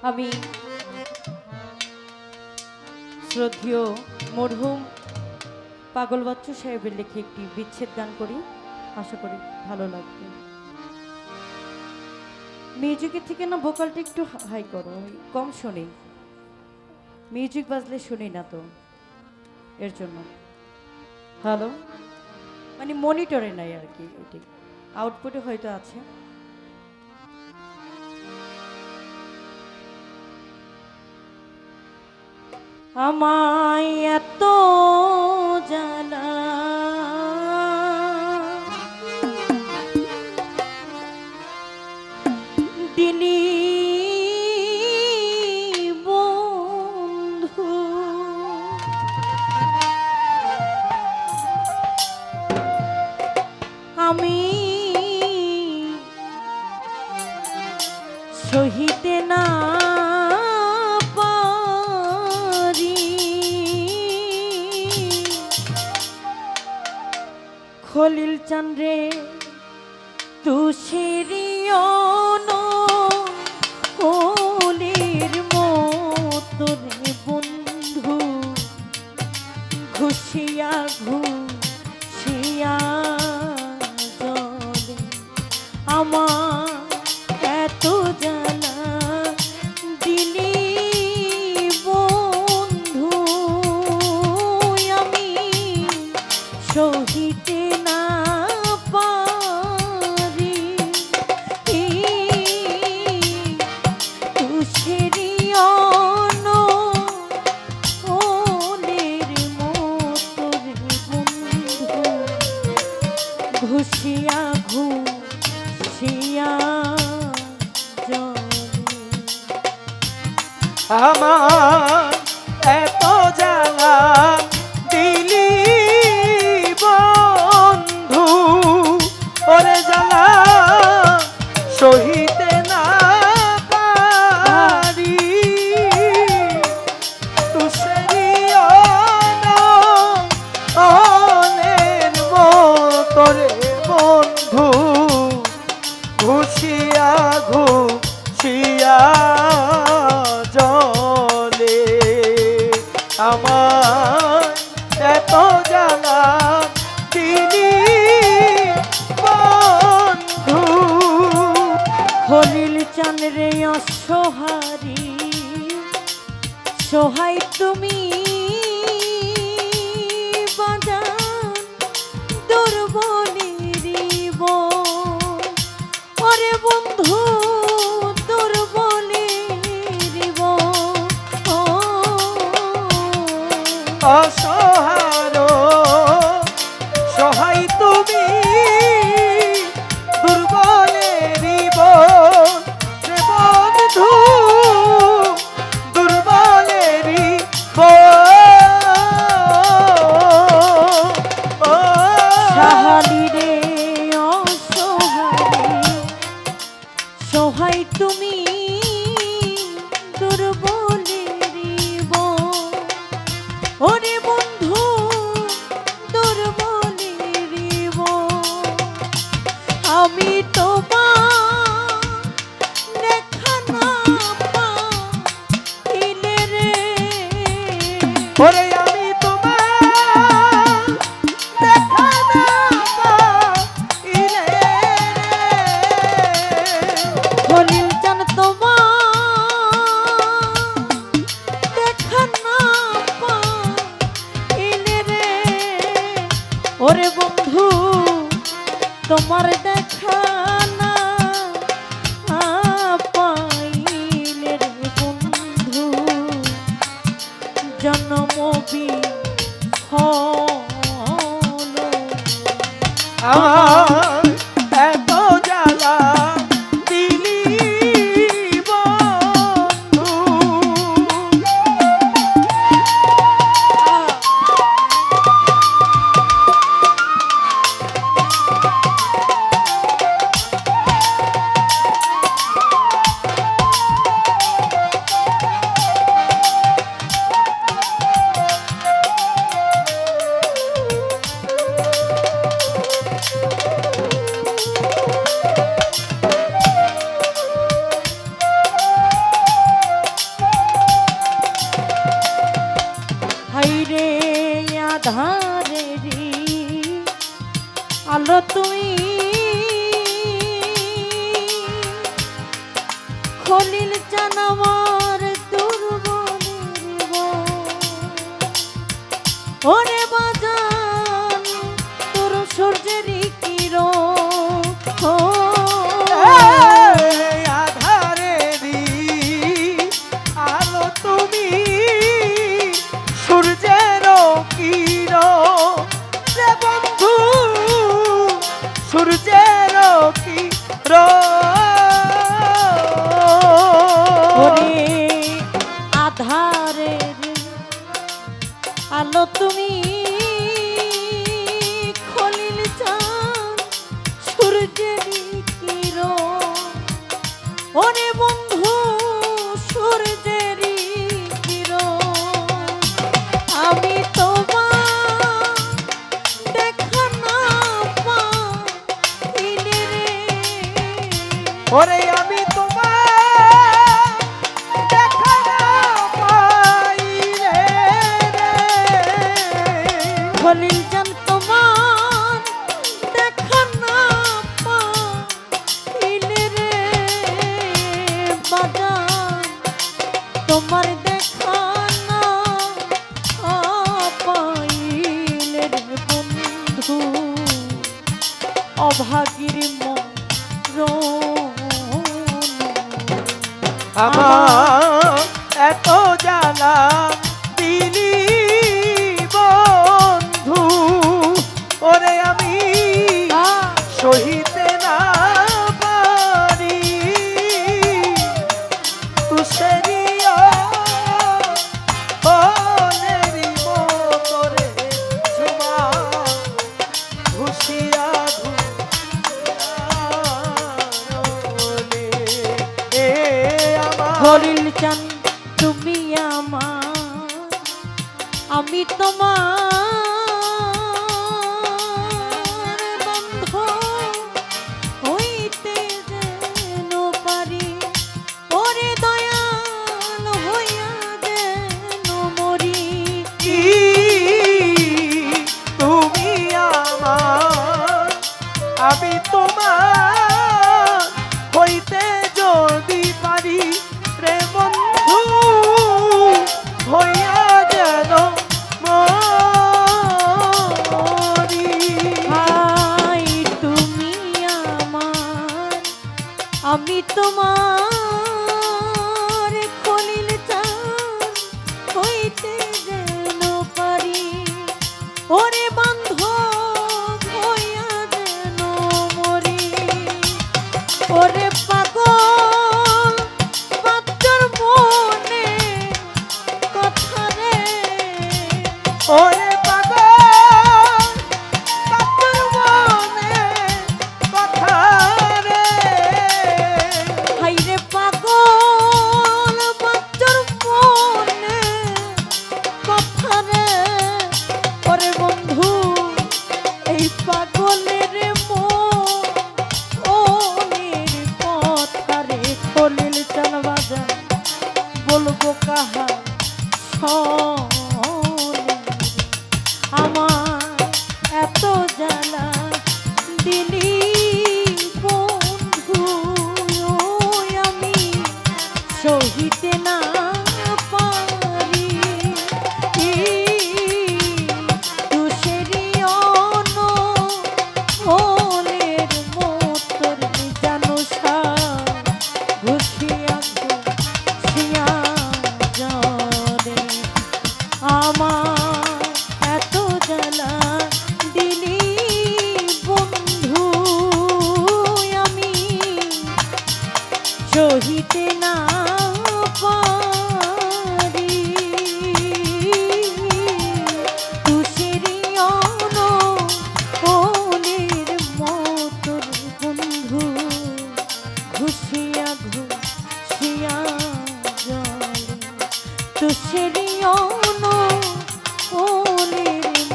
আমি শ্রদ্ধেয় মরহুম পাগল বাচ্চু সাহেবের লেখে একটি বিচ্ছেদ গান করি, আশা করি ভালো লাগবে। মিউজিকের থেকে না ভোকালটা একটু হাই করো, আমি কম শুনি, মিউজিক বাজলে শুনি না তো, এর জন্য। হ্যালো, মানে মনিটরে নাই আর কি, এটি আউটপুটে হয়তো আছে। আমায় এত জ্বালা দিলি বন্ধু, আমি সহিতে না খলিল চন্দ্রে তুষেরিয়ন কলির মতো রে বন্ধু, ঘুষিয়া ঘুষিয়া জলে আমার এত জ্বালা দিলি বন্ধু, আমি সহিতে ঘুষিয়া ঘুষিয়া আমার এত জ্বালা দিলি বন্ধু, ওরে জ্বালা সহিতে না পারি, তুষেরিয়ন অনের মতো রে বন্ধু, ঘুষিয়া ঘুষিয়া জলে আমার এত জ্বালা দিলি বন্ধু। খলিল চাঁদরে অসহারি সহায় তুমি বাজান দুর্বলের ওরে বন্ধু, দুর্বলের অসহার সহায় তুমি দুর্বলেরই রে বন্ধু, দুর্বলেরই সাহালি রে অসহারি সহায় তুমি দুর্বলের ওরে বন্ধু, দুর্বলের আমি তোমার দেখা না পাইলে রে, ওরে আমি তোমার দেখা না পাইলে, খলিল চান তোমার খলিল চান আমার দুর্বলের বন। ওরে বাজান তোর সূর্যেরই কিরণ, এই আধারেরই আলো তুমি, সূর্যেরও কিরণ রে বন্ধু, সূর্যেরও ওরে কিরণ। আধারের আলো তুমি, খলিল চান সূর্যেরই কিরণ। ওরে বন্ধু সূর্যেরই কিরণ, আমি তোমার দেখা না পাইলে রে। ওরে আমি তোমার দেখা না পাইলে রে, খলিল জান তোমার দেখা না পাইলে রে বাজান, তোমার দেখা না পাইলে রে বন্ধু, অভাগীর আমার এত জ্বালা দিলি বন্ধু, ওরে আমি সহিতে না পারি, তুষেরিয়া বনেরি মতরে ঝুমা ঘুষিয়া খলিল চান তুমি আমার, আমি তোমার বন্ধ হইতে যেন পারি, ওরে দয়াল হইয়া যেন মরি। কি তুমি আমার, আমি তোমার হইতে যদি পারি রে বন্ধু, হইয়া যেন মরি। হাই তুমি আমার, আমি তোমার খলিল চান হইতে যেন পারি, ওরে বান্ধব হইয়া যেন মরি। ওরে পাগল বাচ্চার মনে কথা রে, ওরে পাগল কাকুর মনে কথা রে, হাইরে পাগল বাচ্চার মনে কথা রে, ওরে বন্ধু এই পাগলের মনের কথা রে, খলিল চান বাজান বলবো কাহা শোনে। আমার এত জ্বালা দিলি বন্ধু, আমি সহিতে না পারি, তুষেরি অনলের মতর জানো ঘুষিয়া ঘুষিয়া জলে, আমার এত জ্বালা দিলি বন্ধু, আমি সহিতে না পারি, তুষেরি অনলের মতর বন্ধু, ঘুষিয়া ঘুষিয়া জলে, তুষেরি অনলের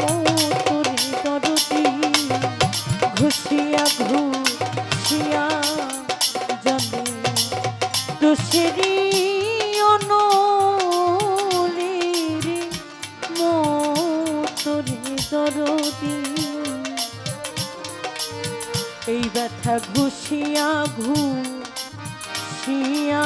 মতর দরদি, ঘুষিয়া ঘুষিয়া জলে, তুষেরি অনলের মতর দরদি। এই ব্যথা ঘুষিয়া ঘুষিয়া আসিয়া